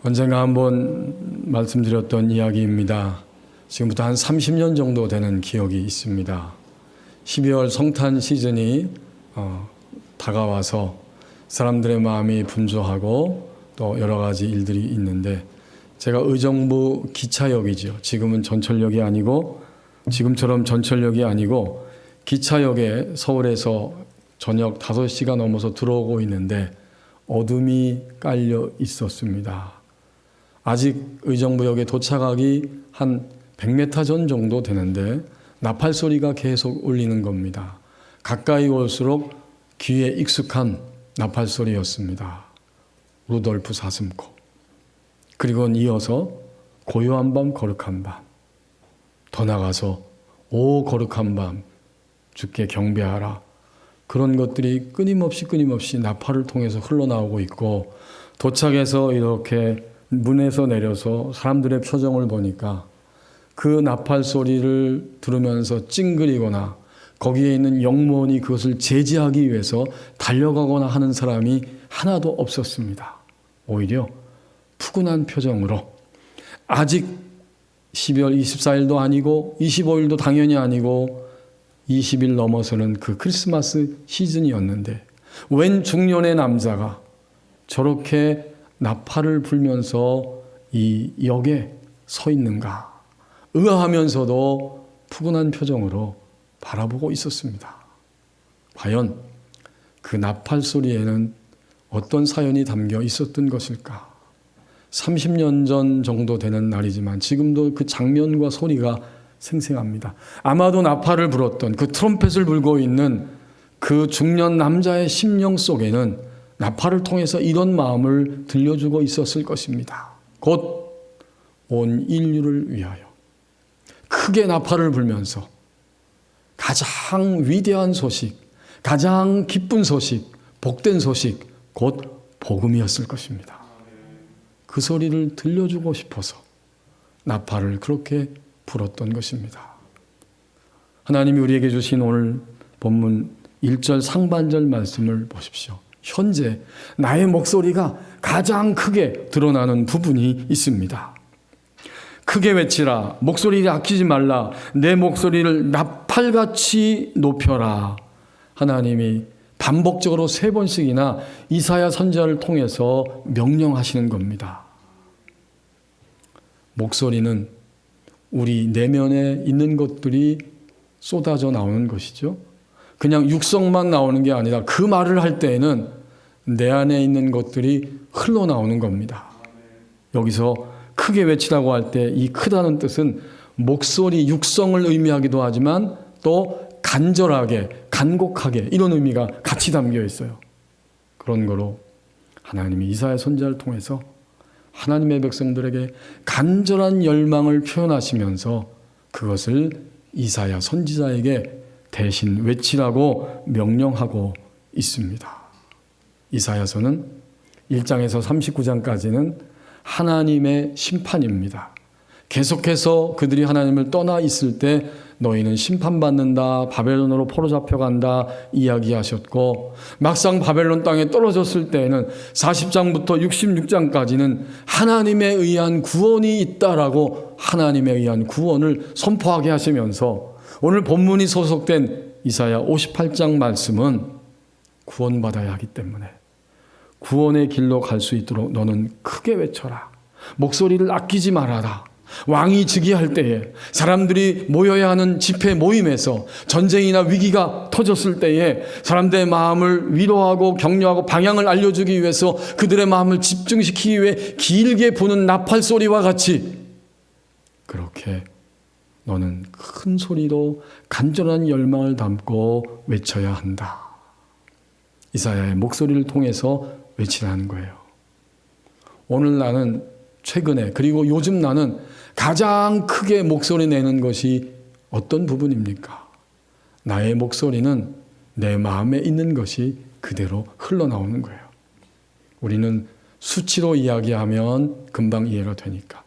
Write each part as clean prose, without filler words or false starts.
언젠가 한번 말씀드렸던 이야기입니다. 지금부터 한 30년 정도 되는 기억이 있습니다. 12월 성탄 시즌이 다가와서 사람들의 마음이 분주하고 또 여러 가지 일들이 있는데, 제가 의정부 기차역이죠. 지금은 전철역이 아니고, 지금처럼 전철역이 아니고 기차역에 서울에서 저녁 5시가 넘어서 들어오고 있는데 어둠이 깔려 있었습니다. 아직 의정부역에 도착하기 한 100m 전 정도 되는데 나팔 소리가 계속 울리는 겁니다. 가까이 올수록 귀에 익숙한 나팔 소리였습니다. 루돌프 사슴코. 그리고 이어서 고요한 밤 거룩한 밤. 더 나가서 오 거룩한 밤 주께 경배하라. 그런 것들이 끊임없이 나팔을 통해서 흘러나오고 있고, 도착해서 이렇게 문에서 내려서 사람들의 표정을 보니까 그 나팔 소리를 들으면서 찡그리거나 거기에 있는 영무원이 그것을 제지하기 위해서 달려가거나 하는 사람이 하나도 없었습니다. 오히려 푸근한 표정으로, 아직 12월 24일도 아니고 25일도 당연히 아니고 20일 넘어서는 그 크리스마스 시즌이었는데 웬 중년의 남자가 저렇게 나팔을 불면서 이 역에 서 있는가 의아하면서도 푸근한 표정으로 바라보고 있었습니다. 과연 그 나팔 소리에는 어떤 사연이 담겨 있었던 것일까? 30년 전 정도 되는 날이지만 지금도 그 장면과 소리가 생생합니다. 아마도 나팔을 불었던, 그 트럼펫을 불고 있는 그 중년 남자의 심령 속에는 나팔을 통해서 이런 마음을 들려주고 있었을 것입니다. 곧 온 인류를 위하여 크게 나팔을 불면서 가장 위대한 소식, 가장 기쁜 소식, 복된 소식, 곧 복음이었을 것입니다. 그 소리를 들려주고 싶어서 나팔을 그렇게 불었던 것입니다. 하나님이 우리에게 주신 오늘 본문 1절 상반절 말씀을 보십시오. 현재 나의 목소리가 가장 크게 드러나는 부분이 있습니다. 크게 외치라. 목소리를 아끼지 말라. 내 목소리를 나팔같이 높여라. 하나님이 반복적으로 3번씩이나 이사야 선지자를 통해서 명령하시는 겁니다. 목소리는 우리 내면에 있는 것들이 쏟아져 나오는 것이죠. 그냥 육성만 나오는 게 아니라 그 말을 할 때에는 내 안에 있는 것들이 흘러나오는 겁니다. 여기서 크게 외치라고 할 때 이 크다는 뜻은 목소리, 육성을 의미하기도 하지만 또 간절하게, 간곡하게 이런 의미가 같이 담겨 있어요. 그런 거로 하나님이 이사야 선지자를 통해서 하나님의 백성들에게 간절한 열망을 표현하시면서 그것을 이사야 선지자에게 대신 외치라고 명령하고 있습니다. 이사야서는 1장에서 39장까지는 하나님의 심판입니다. 계속해서 그들이 하나님을 떠나 있을 때 너희는 심판받는다, 바벨론으로 포로 잡혀간다 이야기하셨고, 막상 바벨론 땅에 떨어졌을 때에는 40장부터 66장까지는 하나님에 의한 구원이 있다라고 하나님에 의한 구원을 선포하게 하시면서, 오늘 본문이 소속된 이사야 58장 말씀은 구원받아야 하기 때문에 구원의 길로 갈 수 있도록 너는 크게 외쳐라. 목소리를 아끼지 말아라. 왕이 즉위할 때에, 사람들이 모여야 하는 집회 모임에서, 전쟁이나 위기가 터졌을 때에 사람들의 마음을 위로하고 격려하고 방향을 알려주기 위해서 그들의 마음을 집중시키기 위해 길게 부는 나팔 소리와 같이 그렇게 너는 큰 소리로 간절한 열망을 담고 외쳐야 한다. 이사야의 목소리를 통해서 외치라는 거예요. 오늘 나는 최근에, 그리고 요즘 나는 가장 크게 목소리 내는 것이 어떤 부분입니까? 나의 목소리는 내 마음에 있는 것이 그대로 흘러나오는 거예요. 우리는 수치로 이야기하면 금방 이해가 되니까.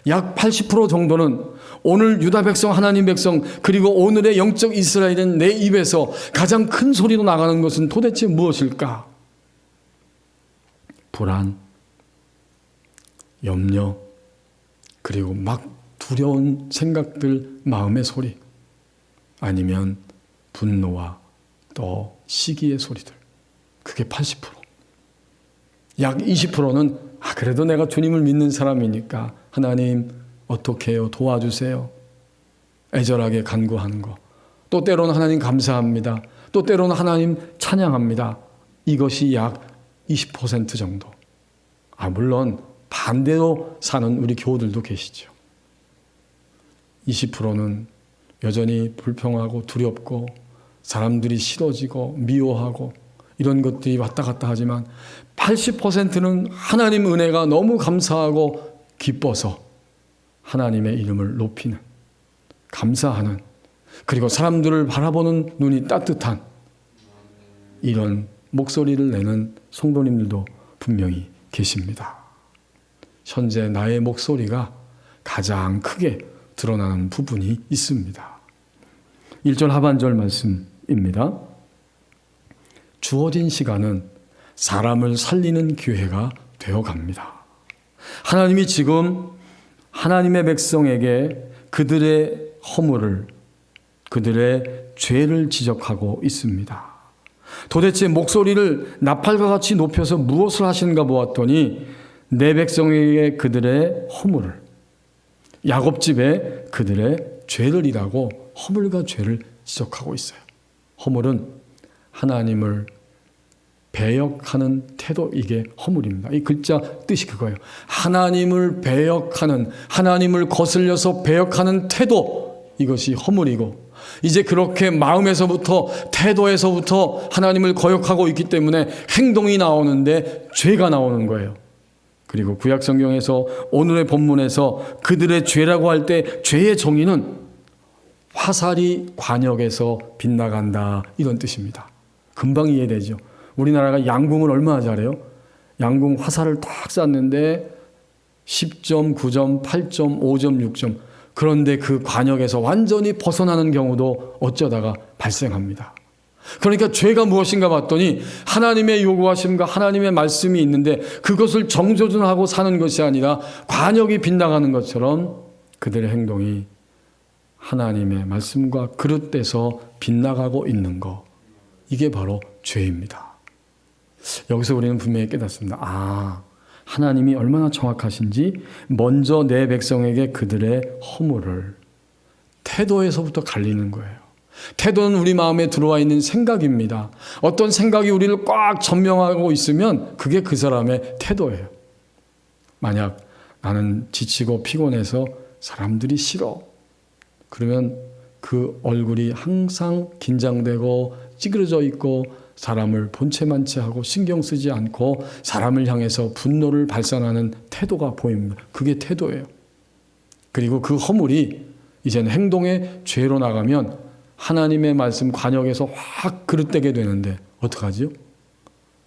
약 80% 정도는 오늘 유다 백성, 하나님 백성, 그리고 오늘의 영적 이스라엘은 내 입에서 가장 큰 소리로 나가는 것은 도대체 무엇일까? 불안, 염려, 그리고 막 두려운 생각들, 마음의 소리, 아니면 분노와 또 시기의 소리들, 그게 80%. 약 20%는 그래도 내가 주님을 믿는 사람이니까 하나님 어떻게 해요? 도와주세요. 애절하게 간구하는 거. 또 때로는 하나님 감사합니다. 또 때로는 하나님 찬양합니다. 이것이 약 20% 정도. 물론 반대로 사는 우리 교우들도 계시죠. 20%는 여전히 불평하고 두렵고 사람들이 싫어지고 미워하고 이런 것들이 왔다 갔다 하지만 80%는 하나님 은혜가 너무 감사하고 기뻐서 하나님의 이름을 높이는, 감사하는, 그리고 사람들을 바라보는 눈이 따뜻한 이런 목소리를 내는 성도님들도 분명히 계십니다. 현재 나의 목소리가 가장 크게 드러나는 부분이 있습니다. 1절 하반절 말씀입니다. 주어진 시간은 사람을 살리는 기회가 되어갑니다. 하나님이 지금 하나님의 백성에게 그들의 허물을, 그들의 죄를 지적하고 있습니다. 도대체 목소리를 나팔과 같이 높여서 무엇을 하시는가 보았더니 내 백성에게 그들의 허물을, 야곱집에 그들의 죄를 이라고 허물과 죄를 지적하고 있어요. 허물은 하나님을 배역하는 태도, 이게 허물입니다. 이 글자 뜻이 그거예요. 하나님을 배역하는, 하나님을 거슬려서 배역하는 태도, 이것이 허물이고, 이제 그렇게 마음에서부터, 태도에서부터 하나님을 거역하고 있기 때문에 행동이 나오는데 죄가 나오는 거예요. 그리고 구약 성경에서 오늘의 본문에서 그들의 죄라고 할 때 죄의 정의는 화살이 관역에서 빗나간다, 이런 뜻입니다. 금방 이해되죠. 우리나라가 양궁을 얼마나 잘해요? 양궁 화살을 딱 쐈는데 10점, 9점, 8점, 5점, 6점. 그런데 그 관역에서 완전히 벗어나는 경우도 어쩌다가 발생합니다. 그러니까 죄가 무엇인가 봤더니 하나님의 요구하심과 하나님의 말씀이 있는데 그것을 정조준하고 사는 것이 아니라 관역이 빗나가는 것처럼 그들의 행동이 하나님의 말씀과 그릇돼서 빗나가고 있는 것, 이게 바로 죄입니다. 여기서 우리는 분명히 깨닫습니다. 하나님이 얼마나 정확하신지 먼저 내 백성에게 그들의 허물을, 태도에서부터 갈리는 거예요. 태도는 우리 마음에 들어와 있는 생각입니다. 어떤 생각이 우리를 꽉 점령하고 있으면 그게 그 사람의 태도예요. 만약 나는 지치고 피곤해서 사람들이 싫어, 그러면 그 얼굴이 항상 긴장되고 찌그러져 있고 사람을 본체만치 하고 신경 쓰지 않고 사람을 향해서 분노를 발산하는 태도가 보입니다. 그게 태도예요. 그리고 그 허물이 이제는 행동의 죄로 나가면 하나님의 말씀 관역에서 확 그릇되게 되는데 어떡하지요?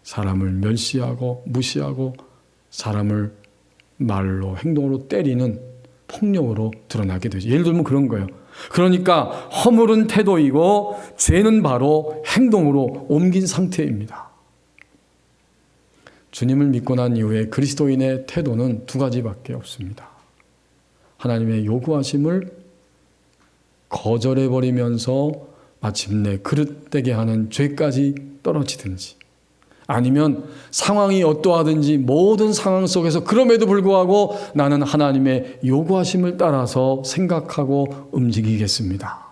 사람을 멸시하고 무시하고 사람을 말로 행동으로 때리는 폭력으로 드러나게 되죠. 예를 들면 그런 거예요. 그러니까 허물은 태도이고 죄는 바로 행동으로 옮긴 상태입니다. 주님을 믿고 난 이후에 그리스도인의 태도는 두 가지밖에 없습니다. 하나님의 요구하심을 거절해버리면서 마침내 그릇되게 하는 죄까지 떨어지든지, 아니면 상황이 어떠하든지 모든 상황 속에서 그럼에도 불구하고 나는 하나님의 요구하심을 따라서 생각하고 움직이겠습니다.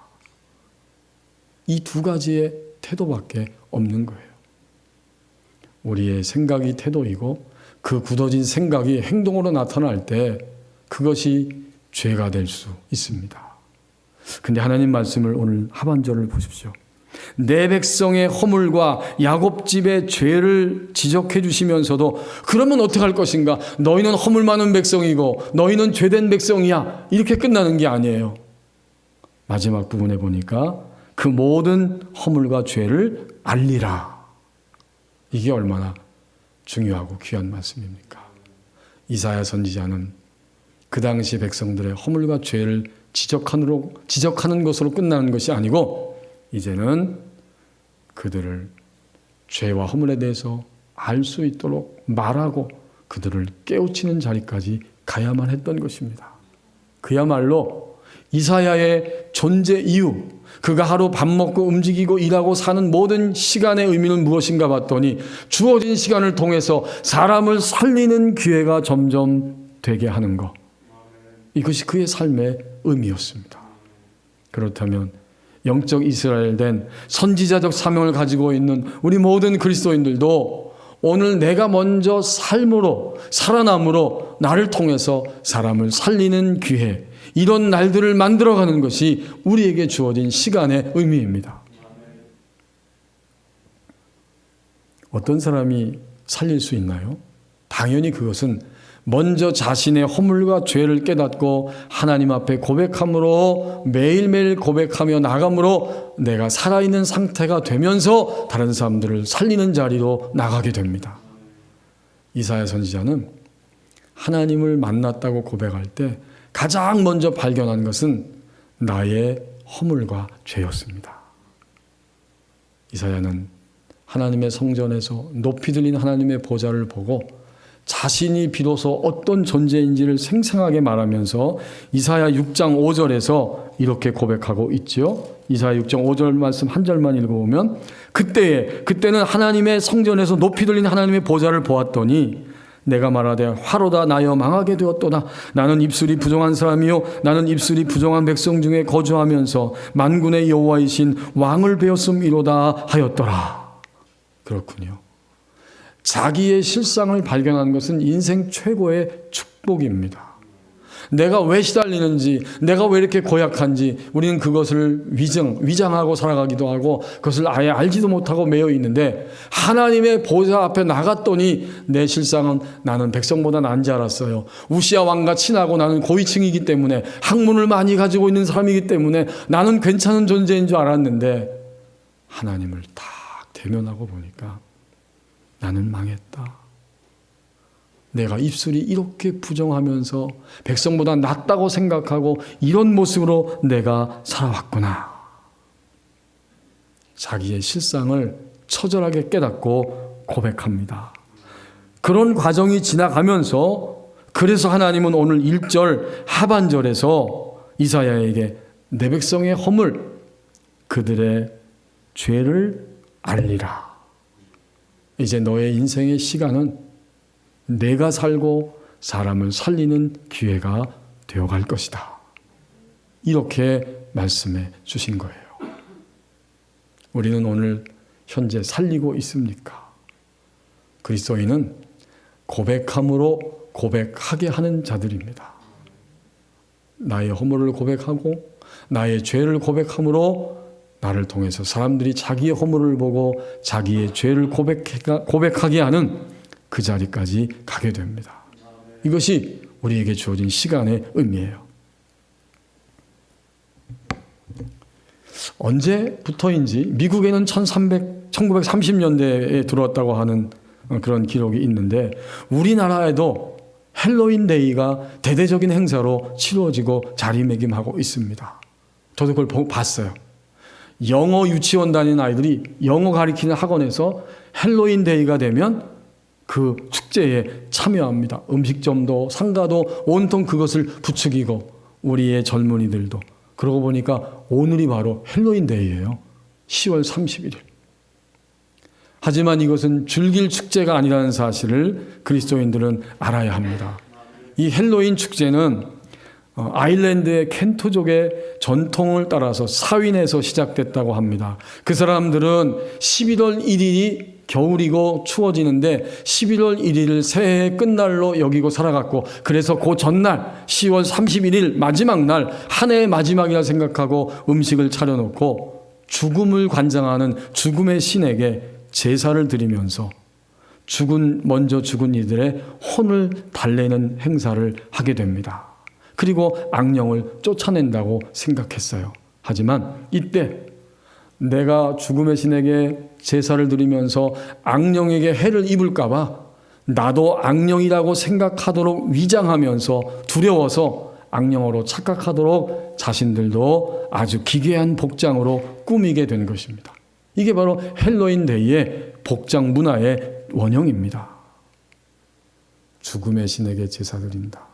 이 두 가지의 태도밖에 없는 거예요. 우리의 생각이 태도이고 그 굳어진 생각이 행동으로 나타날 때 그것이 죄가 될 수 있습니다. 근데 하나님 말씀을 오늘 하반절을 보십시오. 내 백성의 허물과 야곱집의 죄를 지적해 주시면서도 그러면 어떻게 할 것인가? 너희는 허물 많은 백성이고 너희는 죄된 백성이야. 이렇게 끝나는 게 아니에요. 마지막 부분에 보니까 그 모든 허물과 죄를 알리라. 이게 얼마나 중요하고 귀한 말씀입니까? 이사야 선지자는 그 당시 백성들의 허물과 죄를 지적하는 것으로 끝나는 것이 아니고 이제는 그들을 죄와 허물에 대해서 알 수 있도록 말하고 그들을 깨우치는 자리까지 가야만 했던 것입니다. 그야말로 이사야의 존재 이유, 그가 하루 밥 먹고 움직이고 일하고 사는 모든 시간의 의미는 무엇인가 봤더니 주어진 시간을 통해서 사람을 살리는 기회가 점점 되게 하는 것. 이것이 그의 삶의 의미였습니다. 그렇다면 영적 이스라엘 된 선지자적 사명을 가지고 있는 우리 모든 그리스도인들도 오늘 내가 먼저 삶으로 살아남으로 나를 통해서 사람을 살리는 기회, 이런 날들을 만들어가는 것이 우리에게 주어진 시간의 의미입니다. 어떤 사람이 살릴 수 있나요? 당연히 그것은 먼저 자신의 허물과 죄를 깨닫고 하나님 앞에 고백함으로 매일매일 고백하며 나감으로 내가 살아있는 상태가 되면서 다른 사람들을 살리는 자리로 나가게 됩니다. 이사야 선지자는 하나님을 만났다고 고백할 때 가장 먼저 발견한 것은 나의 허물과 죄였습니다. 이사야는 하나님의 성전에서 높이 들린 하나님의 보좌를 보고 자신이 비로소 어떤 존재인지를 생생하게 말하면서 이사야 6장 5절에서 이렇게 고백하고 있죠. 이사야 6장 5절 말씀 한 절만 읽어보면 그때는 하나님의 성전에서 높이 들린 하나님의 보좌를 보았더니 내가 말하되 화로다 나여 망하게 되었도다. 나는 입술이 부정한 사람이요 나는 입술이 부정한 백성 중에 거주하면서 만군의 여호와이신 왕을 배웠음이로다 하였더라. 그렇군요. 자기의 실상을 발견하는 것은 인생 최고의 축복입니다. 내가 왜 시달리는지, 내가 왜 이렇게 고약한지 우리는 그것을 위장하고 살아가기도 하고 그것을 아예 알지도 못하고 매여 있는데 하나님의 보좌 앞에 나갔더니 내 실상은 나는 백성보다 난지 알았어요. 우시아 왕과 친하고 나는 고위층이기 때문에 학문을 많이 가지고 있는 사람이기 때문에 나는 괜찮은 존재인 줄 알았는데 하나님을 딱 대면하고 보니까 나는 망했다. 내가 입술이 이렇게 부정하면서 백성보다 낫다고 생각하고 이런 모습으로 내가 살아왔구나. 자기의 실상을 처절하게 깨닫고 고백합니다. 그런 과정이 지나가면서 그래서 하나님은 오늘 1절 하반절에서 이사야에게 내 백성의 허물, 그들의 죄를 알리라. 이제 너의 인생의 시간은 내가 살고 사람을 살리는 기회가 되어갈 것이다. 이렇게 말씀해 주신 거예요. 우리는 오늘 현재 살리고 있습니까? 그리스도인은 고백함으로 고백하게 하는 자들입니다. 나의 허물을 고백하고 나의 죄를 고백함으로 나를 통해서 사람들이 자기의 허물을 보고 자기의 죄를 고백하게 하는 그 자리까지 가게 됩니다. 이것이 우리에게 주어진 시간의 의미예요. 언제부터인지 미국에는 1930년대에 들어왔다고 하는 그런 기록이 있는데 우리나라에도 헬로윈 데이가 대대적인 행사로 치루어지고 자리매김하고 있습니다. 저도 그걸 봤어요. 영어 유치원 다니는 아이들이 영어 가르치는 학원에서 헬로윈 데이가 되면 그 축제에 참여합니다. 음식점도 상가도 온통 그것을 부추기고 우리의 젊은이들도. 그러고 보니까 오늘이 바로 헬로윈 데이예요. 10월 31일. 하지만 이것은 즐길 축제가 아니라는 사실을 그리스도인들은 알아야 합니다. 이 헬로윈 축제는 아일랜드의 켄토족의 전통을 따라서 사윈에서 시작됐다고 합니다. 그 사람들은 11월 1일이 겨울이고 추워지는데 11월 1일을 새해의 끝날로 여기고 살아갔고 그래서 그 전날 10월 31일 마지막 날 한 해의 마지막이라 생각하고 음식을 차려놓고 죽음을 관장하는 죽음의 신에게 제사를 드리면서 먼저 죽은 이들의 혼을 달래는 행사를 하게 됩니다. 그리고 악령을 쫓아낸다고 생각했어요. 하지만 이때 내가 죽음의 신에게 제사를 드리면서 악령에게 해를 입을까 봐 나도 악령이라고 생각하도록 위장하면서 두려워서 악령으로 착각하도록 자신들도 아주 기괴한 복장으로 꾸미게 된 것입니다. 이게 바로 헬로윈 데이의 복장 문화의 원형입니다. 죽음의 신에게 제사 드린다.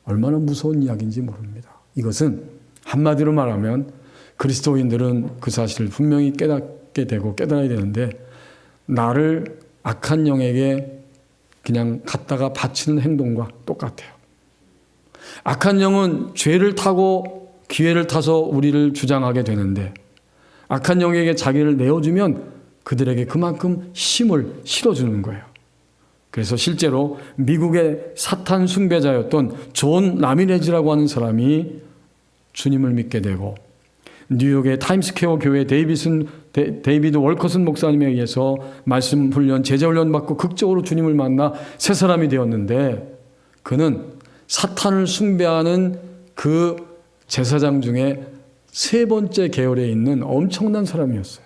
얼마나 무서운 이야기인지 모릅니다. 이것은 한마디로 말하면 그리스도인들은 그 사실을 분명히 깨닫게 되고 깨달아야 되는데 나를 악한 영에게 그냥 갖다가 바치는 행동과 똑같아요. 악한 영은 죄를 타고 기회를 타서 우리를 주장하게 되는데 악한 영에게 자기를 내어주면 그들에게 그만큼 힘을 실어주는 거예요. 그래서 실제로 미국의 사탄 숭배자였던 존 라미레즈라고 하는 사람이 주님을 믿게 되고 뉴욕의 타임스퀘어 교회 데이비드 월커슨 목사님에 의해서 말씀 훈련, 제자 훈련 받고 극적으로 주님을 만나 새 사람이 되었는데 그는 사탄을 숭배하는 그 제사장 중에 세 번째 계열에 있는 엄청난 사람이었어요.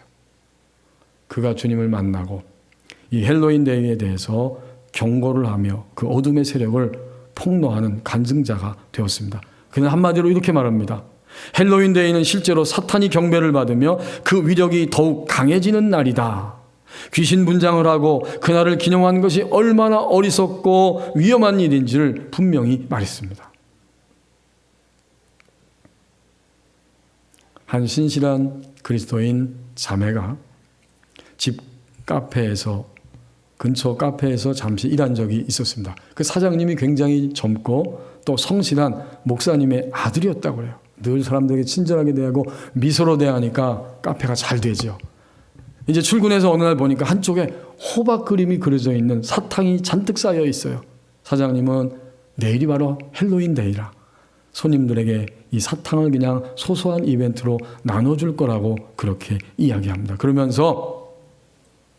그가 주님을 만나고 이 헬로윈 데이에 대해서 경고를 하며 그 어둠의 세력을 폭로하는 간증자가 되었습니다. 그는 한마디로 이렇게 말합니다. 헬로윈 데이는 실제로 사탄이 경배를 받으며 그 위력이 더욱 강해지는 날이다. 귀신 분장을 하고 그날을 기념하는 것이 얼마나 어리석고 위험한 일인지를 분명히 말했습니다. 한 신실한 그리스도인 자매가 집 카페에서 근처 카페에서 잠시 일한 적이 있었습니다. 그 사장님이 굉장히 젊고 또 성실한 목사님의 아들이었다고 해요. 늘 사람들에게 친절하게 대하고 미소로 대하니까 카페가 잘 되죠. 이제 출근해서 어느 날 보니까 한쪽에 호박 그림이 그려져 있는 사탕이 잔뜩 쌓여 있어요. 사장님은 내일이 바로 헬로윈 데이라 손님들에게 이 사탕을 그냥 소소한 이벤트로 나눠줄 거라고 그렇게 이야기합니다. 그러면서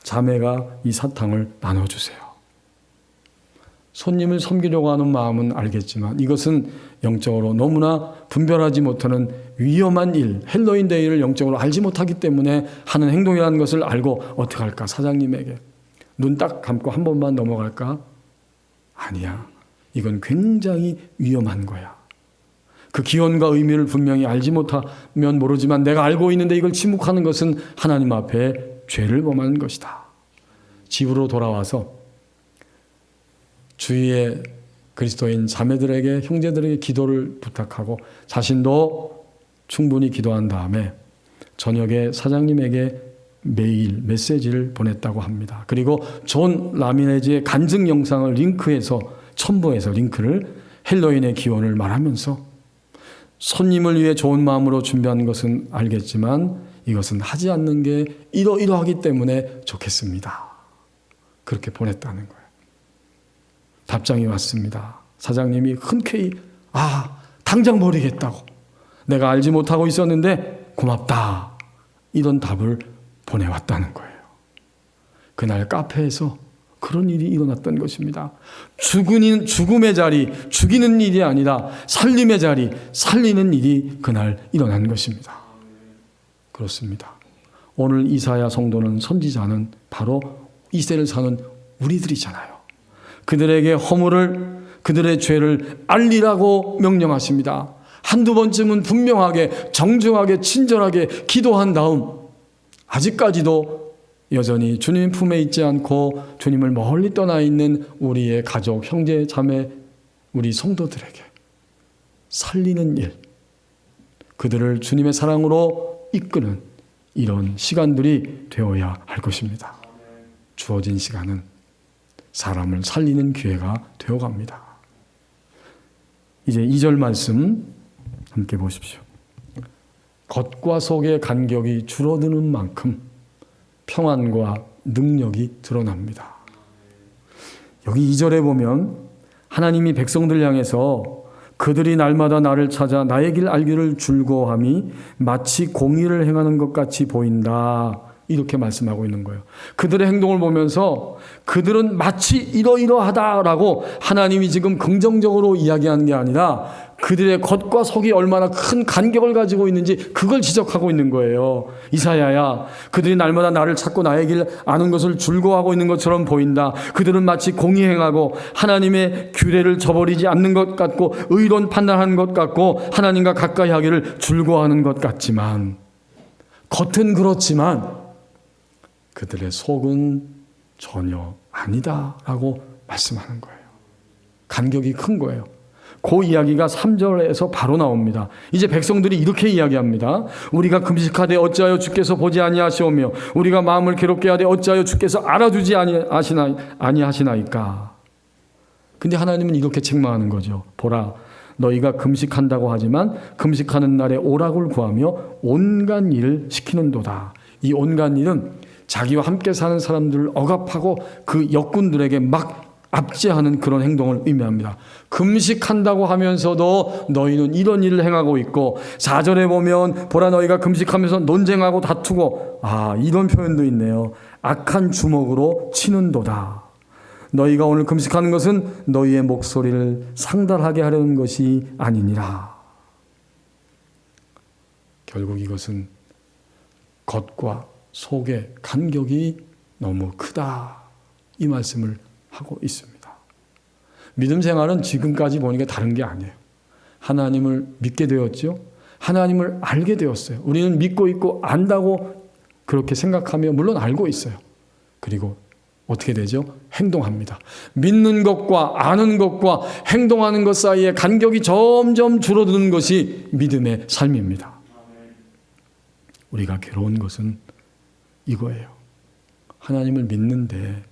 자매가 이 사탕을 나눠주세요. 손님을 섬기려고 하는 마음은 알겠지만 이것은 영적으로 너무나 분별하지 못하는 위험한 일, 헬로윈 데이를 영적으로 알지 못하기 때문에 하는 행동이라는 것을 알고 어떻게 할까? 사장님에게 눈 딱 감고 한 번만 넘어갈까? 아니야. 이건 굉장히 위험한 거야. 그 기원과 의미를 분명히 알지 못하면 모르지만 내가 알고 있는데 이걸 침묵하는 것은 하나님 앞에 죄를 범하는 것이다. 집으로 돌아와서 주위의 그리스도인 자매들에게 형제들에게 기도를 부탁하고 자신도 충분히 기도한 다음에 저녁에 사장님에게 메일 메시지를 보냈다고 합니다. 그리고 존 라미네즈의 간증 영상을 링크해서 첨부해서 링크를 헬로윈의 기원을 말하면서 손님을 위해 좋은 마음으로 준비한 것은 알겠지만 이것은 하지 않는 게 이러이러하기 때문에 좋겠습니다. 그렇게 보냈다는 거예요. 답장이 왔습니다. 사장님이 흔쾌히 당장 버리겠다고. 내가 알지 못하고 있었는데 고맙다. 이런 답을 보내왔다는 거예요. 그날 카페에서 그런 일이 일어났던 것입니다. 죽음의 자리, 죽이는 일이 아니라 살림의 자리, 살리는 일이 그날 일어난 것입니다. 그렇습니다. 오늘 이사야 성도는 선지자는 바로 이 세를 사는 우리들이잖아요. 그들에게 허물을, 그들의 죄를 알리라고 명령하십니다. 한두 번쯤은 분명하게, 정중하게, 친절하게 기도한 다음 아직까지도 여전히 주님 품에 있지 않고 주님을 멀리 떠나 있는 우리의 가족, 형제, 자매, 우리 성도들에게 살리는 일, 그들을 주님의 사랑으로 이끄는 이런 시간들이 되어야 할 것입니다. 주어진 시간은 사람을 살리는 기회가 되어갑니다. 이제 2절 말씀 함께 보십시오. 겉과 속의 간격이 줄어드는 만큼 평안과 능력이 드러납니다. 여기 2절에 보면 하나님이 백성들 향해서 그들이 날마다 나를 찾아 나의 길 알기를 즐거워함이 마치 공의를 행하는 것 같이 보인다. 이렇게 말씀하고 있는 거예요. 그들의 행동을 보면서 그들은 마치 이러이러하다라고 하나님이 지금 긍정적으로 이야기하는 게 아니라 그들의 겉과 속이 얼마나 큰 간격을 가지고 있는지 그걸 지적하고 있는 거예요. 이사야야, 그들이 날마다 나를 찾고 나의 길 아는 것을 즐거워하고 있는 것처럼 보인다. 그들은 마치 공의 행하고 하나님의 규례를 저버리지 않는 것 같고 의로운 판단하는 것 같고 하나님과 가까이 하기를 즐거워하는 것 같지만 겉은 그렇지만 그들의 속은 전혀 아니다라고 말씀하는 거예요. 간격이 큰 거예요. 그 이야기가 3절에서 바로 나옵니다. 이제 백성들이 이렇게 이야기합니다. 우리가 금식하되 어찌하여 주께서 보지 아니하시오며 우리가 마음을 괴롭게 하되 어찌하여 주께서 알아주지 아니하시나이까. 근데 하나님은 이렇게 책망하는 거죠. 보라, 너희가 금식한다고 하지만 금식하는 날에 오락을 구하며 온갖 일을 시키는도다. 이 온갖 일은 자기와 함께 사는 사람들을 억압하고 그 역군들에게 막 압제하는 그런 행동을 의미합니다. 금식한다고 하면서도 너희는 이런 일을 행하고 있고, 4절에 보면 보라 너희가 금식하면서 논쟁하고 다투고, 이런 표현도 있네요. 악한 주먹으로 치는도다. 너희가 오늘 금식하는 것은 너희의 목소리를 상달하게 하려는 것이 아니니라. 결국 이것은 겉과 속의 간격이 너무 크다, 이 말씀을 하고 있습니다. 믿음 생활은 지금까지 보니까 다른 게 아니에요. 하나님을 믿게 되었죠. 하나님을 알게 되었어요. 우리는 믿고 있고 안다고 그렇게 생각하며 물론 알고 있어요. 그리고 어떻게 되죠? 행동합니다. 믿는 것과 아는 것과 행동하는 것 사이에 간격이 점점 줄어드는 것이 믿음의 삶입니다. 우리가 괴로운 것은 이거예요. 하나님을 믿는데,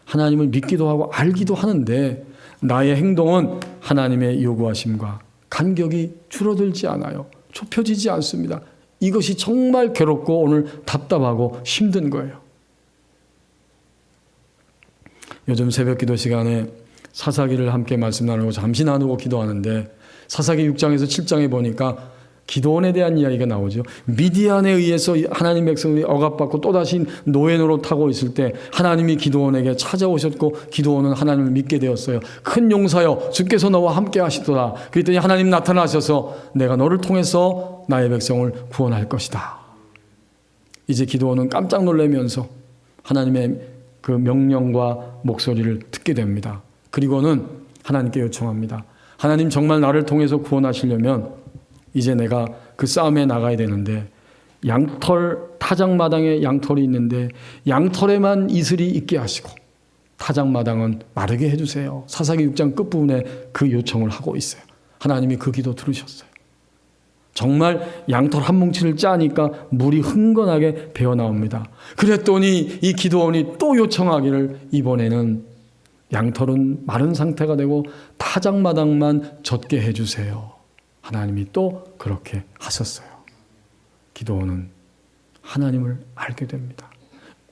하나님을 믿기도 하고 알기도 하는데 나의 행동은 하나님의 요구하심과 간격이 줄어들지 않아요. 좁혀지지 않습니다. 이것이 정말 괴롭고 오늘 답답하고 힘든 거예요. 요즘 새벽 기도 시간에 사사기를 함께 말씀 나누고 잠시 나누고 기도하는데, 사사기 6장에서 7장에 보니까 기드온에 대한 이야기가 나오죠. 미디안에 의해서 하나님 백성들이 억압받고 또다시 노예 노릇하고 있을 때 하나님이 기드온에게 찾아오셨고, 기드온은 하나님을 믿게 되었어요. 큰 용사여, 주께서 너와 함께 하시더라. 그랬더니 하나님 나타나셔서 내가 너를 통해서 나의 백성을 구원할 것이다. 이제 기드온은 깜짝 놀라면서 하나님의 그 명령과 목소리를 듣게 됩니다. 그리고는 하나님께 요청합니다. 하나님, 정말 나를 통해서 구원하시려면 이제 내가 그 싸움에 나가야 되는데, 타작마당에 양털이 있는데 양털에만 이슬이 있게 하시고 타작마당은 마르게 해주세요. 사사기 6장 끝부분에 그 요청을 하고 있어요. 하나님이 그 기도 들으셨어요. 정말 양털 한 뭉치를 짜니까 물이 흥건하게 배어나옵니다. 그랬더니 이 기드온이 또 요청하기를, 이번에는 양털은 마른 상태가 되고 타작마당만 젖게 해주세요. 하나님이 또 그렇게 하셨어요. 기드온은 하나님을 알게 됩니다.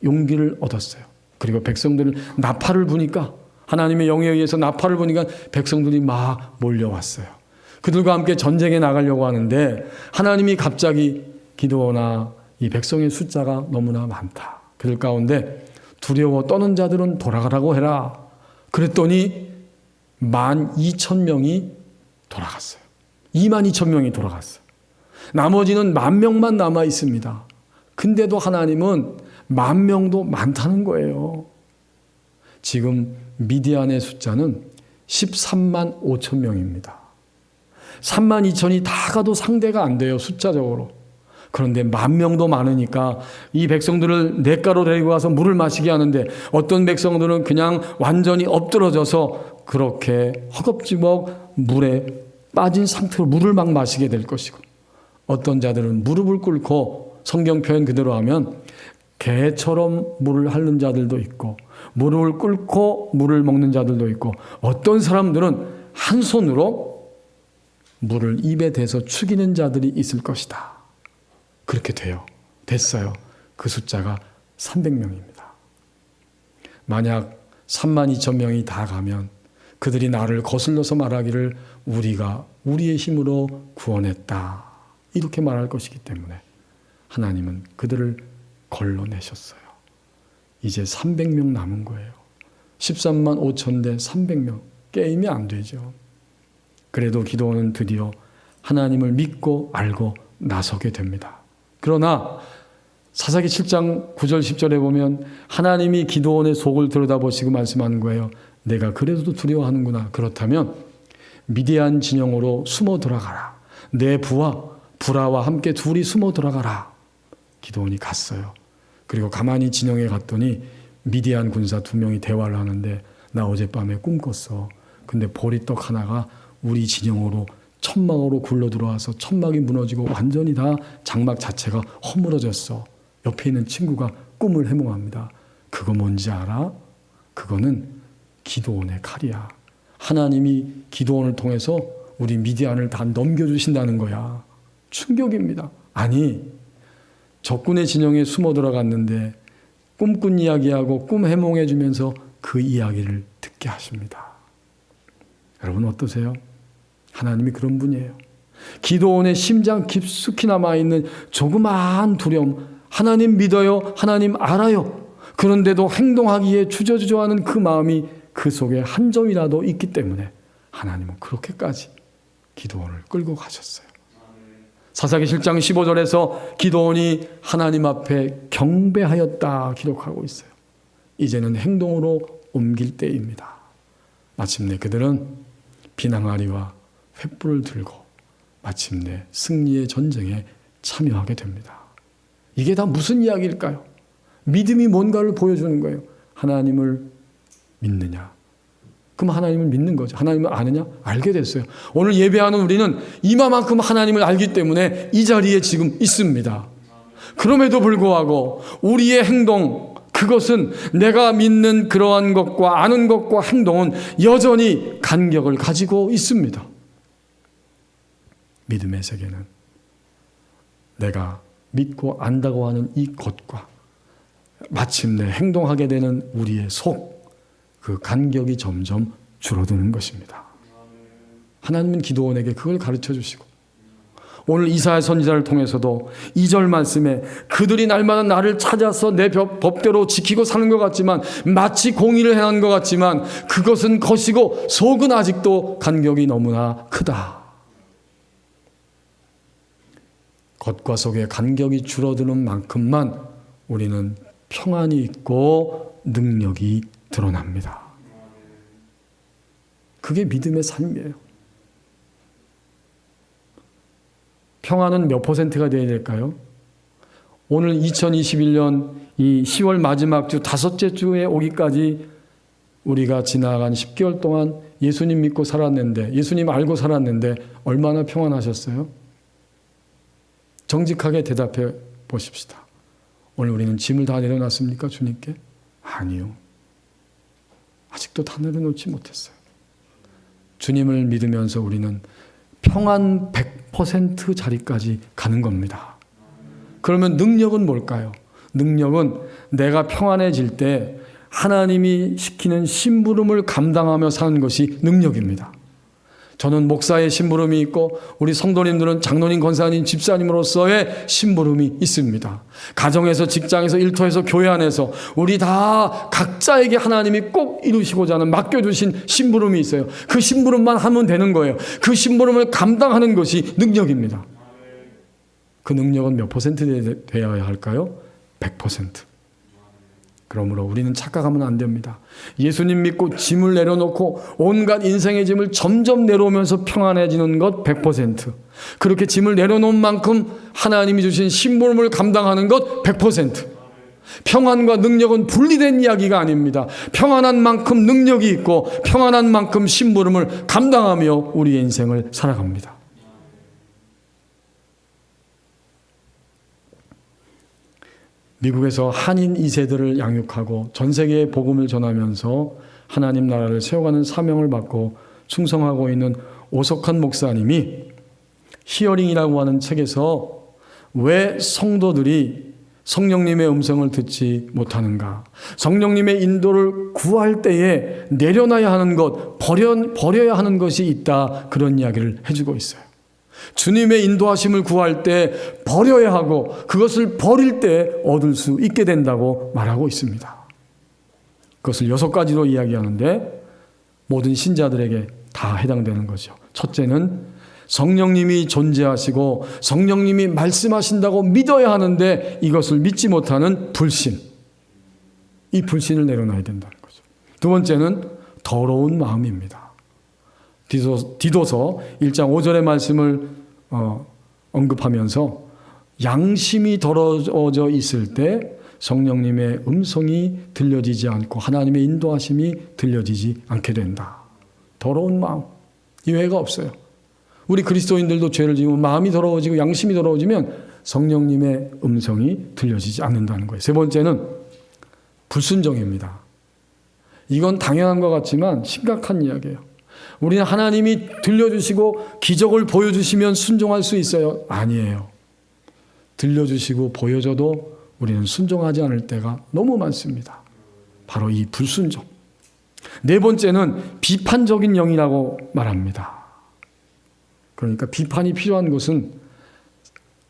용기를 얻었어요. 그리고 백성들을 나팔을 부니까, 하나님의 영에 의해서 나팔을 부니까 백성들이 막 몰려왔어요. 그들과 함께 전쟁에 나가려고 하는데 하나님이 갑자기 기드온아, 이 백성의 숫자가 너무나 많다. 그들 가운데 두려워 떠는 자들은 돌아가라고 해라. 그랬더니 12,000명이 돌아갔어요. 22,000명이 돌아갔어요. 나머지는 10,000명만 남아 있습니다. 근데도 하나님은 10,000명도 많다는 거예요. 지금 미디안의 숫자는 13만 5천 명입니다. 32,000이 다 가도 상대가 안 돼요, 숫자적으로. 그런데 10,000명도 많으니까 이 백성들을 냇가로 데리고 가서 물을 마시게 하는데, 어떤 백성들은 그냥 완전히 엎드러져서 그렇게 허겁지겁 물에 빠진 상태로 물을 막 마시게 될 것이고, 어떤 자들은 무릎을 꿇고, 성경 표현 그대로 하면 개처럼 물을 핥는 자들도 있고, 무릎을 꿇고 물을 먹는 자들도 있고, 어떤 사람들은 한 손으로 물을 입에 대서 축이는 자들이 있을 것이다. 그렇게 됐어요. 그 숫자가 300명입니다. 만약 32,000명이 다 가면 그들이 나를 거슬러서 말하기를 우리가 우리의 힘으로 구원했다, 이렇게 말할 것이기 때문에 하나님은 그들을 걸러내셨어요. 이제 300명 남은 거예요. 13만 5천 대 300명. 게임이 안 되죠. 그래도 기드온은 드디어 하나님을 믿고 알고 나서게 됩니다. 그러나 사사기 7장 9절 10절에 보면 하나님이 기드온의 속을 들여다보시고 말씀하는 거예요. 내가 그래도 두려워하는구나. 그렇다면 미디안 진영으로 숨어 들어가라. 내 부하와 함께 둘이 숨어 들어가라. 기드온이 갔어요. 그리고 가만히 진영에 갔더니 미디안 군사 2명이 대화를 하는데, 나 어젯밤에 꿈 꿨어. 근데 보리떡 하나가 우리 진영으로 천막으로 굴러 들어와서 천막이 무너지고 완전히 다 장막 자체가 허물어졌어. 옆에 있는 친구가 꿈을 해몽합니다. 그거 뭔지 알아? 그거는 기드온의 칼이야. 하나님이 기드온을 통해서 우리 미디안을 다 넘겨주신다는 거야. 충격입니다. 아니, 적군의 진영에 숨어 들어갔는데 꿈꾼 이야기하고 꿈 해몽해 주면서 그 이야기를 듣게 하십니다. 여러분 어떠세요? 하나님이 그런 분이에요. 기드온의 심장 깊숙이 남아있는 조그마한 두려움, 하나님 믿어요, 하나님 알아요. 그런데도 행동하기에 주저주저하는 그 마음이 그 속에 한 점이라도 있기 때문에 하나님은 그렇게까지 기드온을 끌고 가셨어요. 사사기 7장 15절에서 기드온이 하나님 앞에 경배하였다 기록하고 있어요. 이제는 행동으로 옮길 때입니다. 마침내 그들은 비낭아리와 횃불을 들고 마침내 승리의 전쟁에 참여하게 됩니다. 이게 다 무슨 이야기일까요? 믿음이 뭔가를 보여주는 거예요. 하나님을 믿느냐? 그럼 하나님을 믿는 거죠. 하나님을 아느냐? 알게 됐어요. 오늘 예배하는 우리는 이마만큼 하나님을 알기 때문에 이 자리에 지금 있습니다. 그럼에도 불구하고 우리의 행동, 그것은 내가 믿는 그러한 것과 아는 것과 행동은 여전히 간격을 가지고 있습니다. 믿음의 세계는 내가 믿고 안다고 하는 이 것과 마침내 행동하게 되는 우리의 속, 그 간격이 점점 줄어드는 것입니다. 하나님은 기드온에게 그걸 가르쳐 주시고 오늘 이사야 선지자를 통해서도 2절 말씀에 그들이 날마다 나를 찾아서 내 법대로 지키고 사는 것 같지만 마치 공의를 행한 것 같지만 그것은 것이고 속은 아직도 간격이 너무나 크다. 겉과 속의 간격이 줄어드는 만큼만 우리는 평안이 있고 능력이 드러납니다. 그게 믿음의 삶이에요. 평안은 몇 퍼센트가 되어야 될까요? 오늘 2021년 이 10월 마지막 주 다섯째 주에 오기까지 우리가 지나간 10개월 동안 예수님 믿고 살았는데, 예수님 알고 살았는데 얼마나 평안하셨어요? 정직하게 대답해 보십시다. 오늘 우리는 짐을 다 내려놨습니까? 주님께? 아니요. 아직도 다 내려놓지 못했어요. 주님을 믿으면서 우리는 평안 100% 자리까지 가는 겁니다. 그러면 능력은 뭘까요? 능력은 내가 평안해질 때 하나님이 시키는 심부름을 감당하며 사는 것이 능력입니다. 저는 목사의 심부름이 있고 우리 성도님들은 장로님, 권사님, 집사님으로서의 심부름이 있습니다. 가정에서, 직장에서, 일터에서, 교회 안에서 우리 다 각자에게 하나님이 꼭 이루시고자 하는 맡겨주신 심부름이 있어요. 그 심부름만 하면 되는 거예요. 그 심부름을 감당하는 것이 능력입니다. 그 능력은 몇 퍼센트 되어야 할까요? 100%. 그러므로 우리는 착각하면 안 됩니다. 예수님 믿고 짐을 내려놓고 온갖 인생의 짐을 점점 내려오면서 평안해지는 것 100%. 그렇게 짐을 내려놓은 만큼 하나님이 주신 심부름을 감당하는 것 100%. 평안과 능력은 분리된 이야기가 아닙니다. 평안한 만큼 능력이 있고 평안한 만큼 심부름을 감당하며 우리의 인생을 살아갑니다. 미국에서 한인 2세들을 양육하고 전 세계에 복음을 전하면서 하나님 나라를 세워가는 사명을 받고 충성하고 있는 오석한 목사님이 히어링이라고 하는 책에서 왜 성도들이 성령님의 음성을 듣지 못하는가, 성령님의 인도를 구할 때에 내려놔야 하는 것, 버려야 하는 것이 있다, 그런 이야기를 해주고 있어요. 주님의 인도하심을 구할 때 버려야 하고 그것을 버릴 때 얻을 수 있게 된다고 말하고 있습니다. 그것을 6가지로 이야기하는데 모든 신자들에게 다 해당되는 거죠. 첫째는 성령님이 존재하시고 성령님이 말씀하신다고 믿어야 하는데 이것을 믿지 못하는 불신. 이 불신을 내려놔야 된다는 거죠. 두 번째는 더러운 마음입니다. 디도서 1장 5절의 말씀을 언급하면서 양심이 더러워져 있을 때 성령님의 음성이 들려지지 않고 하나님의 인도하심이 들려지지 않게 된다. 더러운 마음. 이 외가 없어요. 우리 그리스도인들도 죄를 지으면 마음이 더러워지고 양심이 더러워지면 성령님의 음성이 들려지지 않는다는 거예요. 세 번째는 불순종입니다. 이건 당연한 것 같지만 심각한 이야기예요. 우리는 하나님이 들려주시고 기적을 보여주시면 순종할 수 있어요? 아니에요. 들려주시고 보여줘도 우리는 순종하지 않을 때가 너무 많습니다. 바로 이 불순종. 네 번째는 비판적인 영이라고 말합니다. 그러니까 비판이 필요한 것은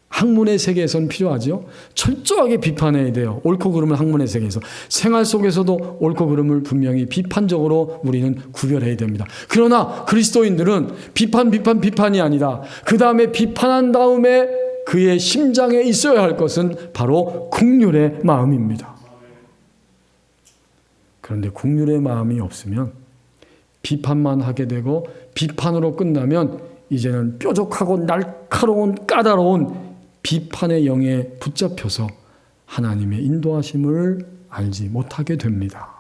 학문의 세계에서는 필요하죠. 철저하게 비판해야 돼요. 옳고 그름을 학문의 세계에서. 생활 속에서도 옳고 그름을 분명히 비판적으로 우리는 구별해야 됩니다. 그러나 그리스도인들은 비판이 아니다. 그 다음에 비판한 다음에 그의 심장에 있어야 할 것은 바로 긍휼의 마음입니다. 그런데 긍휼의 마음이 없으면 비판만 하게 되고 비판으로 끝나면 이제는 뾰족하고 날카로운 까다로운 비판의 영에 붙잡혀서 하나님의 인도하심을 알지 못하게 됩니다.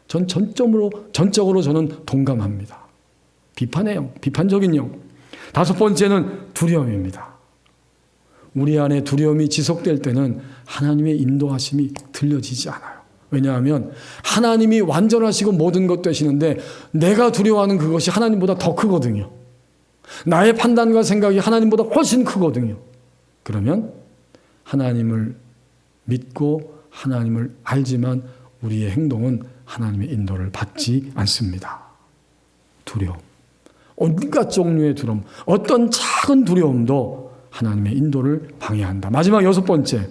전 전적으로 저는 동감합니다. 비판의 영, 비판적인 영. 다섯 번째는 두려움입니다. 우리 안에 두려움이 지속될 때는 하나님의 인도하심이 들려지지 않아요. 왜냐하면 하나님이 완전하시고 모든 것 되시는데 내가 두려워하는 그것이 하나님보다 더 크거든요. 나의 판단과 생각이 하나님보다 훨씬 크거든요. 그러면 하나님을 믿고 하나님을 알지만 우리의 행동은 하나님의 인도를 받지 않습니다. 두려움. 온갖 종류의 두려움. 어떤 작은 두려움도 하나님의 인도를 방해한다. 마지막 여섯 번째.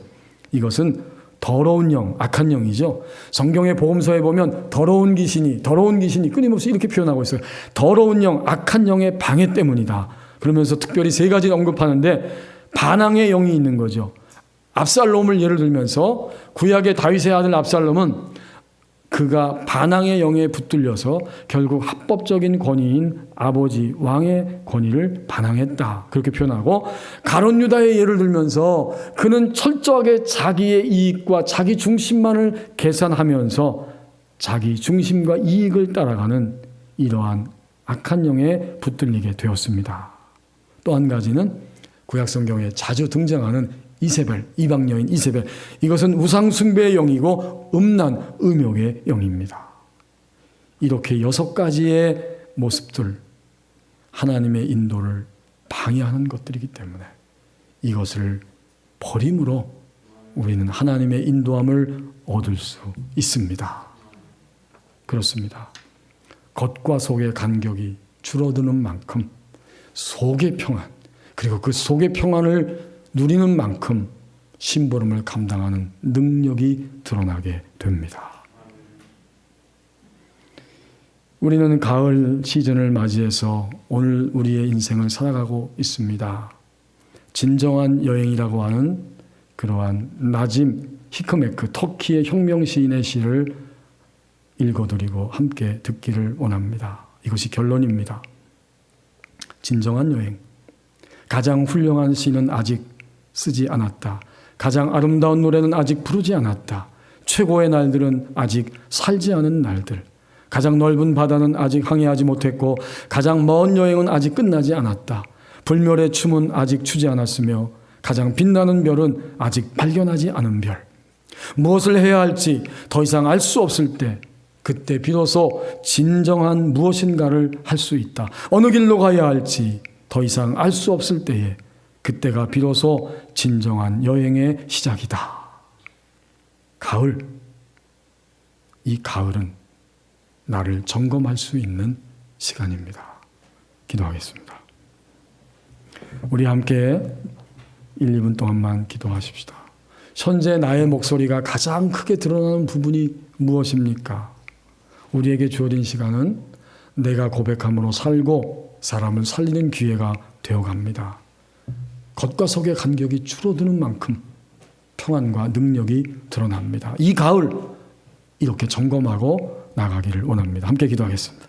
이것은 더러운 영, 악한 영이죠. 성경의 복음서에 보면 더러운 귀신이 끊임없이 이렇게 표현하고 있어요. 더러운 영, 악한 영의 방해 때문이다. 그러면서 특별히 세 가지를 언급하는데 반항의 영이 있는 거죠. 압살롬을 예를 들면서 구약의 다윗의 아들 압살롬은 그가 반항의 영에 붙들려서 결국 합법적인 권위인 아버지 왕의 권위를 반항했다. 그렇게 표현하고 가룟 유다의 예를 들면서 그는 철저하게 자기의 이익과 자기 중심만을 계산하면서 자기 중심과 이익을 따라가는 이러한 악한 영에 붙들리게 되었습니다. 또 한 가지는 구약 성경에 자주 등장하는 이세벨, 이방 여인 이세벨. 이것은 우상 숭배의 영이고 음란, 음욕의 영입니다. 이렇게 여섯 가지의 모습들, 하나님의 인도를 방해하는 것들이기 때문에 이것을 버림으로 우리는 하나님의 인도함을 얻을 수 있습니다. 그렇습니다. 겉과 속의 간격이 줄어드는 만큼 속의 평안, 그리고 그 속의 평안을 누리는 만큼 심부름을 감당하는 능력이 드러나게 됩니다. 우리는 가을 시즌을 맞이해서 오늘 우리의 인생을 살아가고 있습니다. 진정한 여행이라고 하는 그러한 나짐 히크메크 터키의 혁명 시인의 시를 읽어드리고 함께 듣기를 원합니다. 이것이 결론입니다. 진정한 여행. 가장 훌륭한 시는 아직 쓰지 않았다. 가장 아름다운 노래는 아직 부르지 않았다. 최고의 날들은 아직 살지 않은 날들. 가장 넓은 바다는 아직 항해하지 못했고 가장 먼 여행은 아직 끝나지 않았다. 불멸의 춤은 아직 추지 않았으며 가장 빛나는 별은 아직 발견하지 않은 별. 무엇을 해야 할지 더 이상 알 수 없을 때 그때 비로소 진정한 무엇인가를 할 수 있다. 어느 길로 가야 할지 더 이상 알 수 없을 때에 그때가 비로소 진정한 여행의 시작이다. 가을. 이 가을은 나를 점검할 수 있는 시간입니다. 기도하겠습니다. 우리 함께 1, 2분 동안만 기도하십시다. 현재 나의 목소리가 가장 크게 드러나는 부분이 무엇입니까? 우리에게 주어진 시간은 내가 고백함으로 살고 사람을 살리는 기회가 되어갑니다. 겉과 속의 간격이 줄어드는 만큼 평안과 능력이 드러납니다. 이 가을 이렇게 점검하고 나가기를 원합니다. 함께 기도하겠습니다.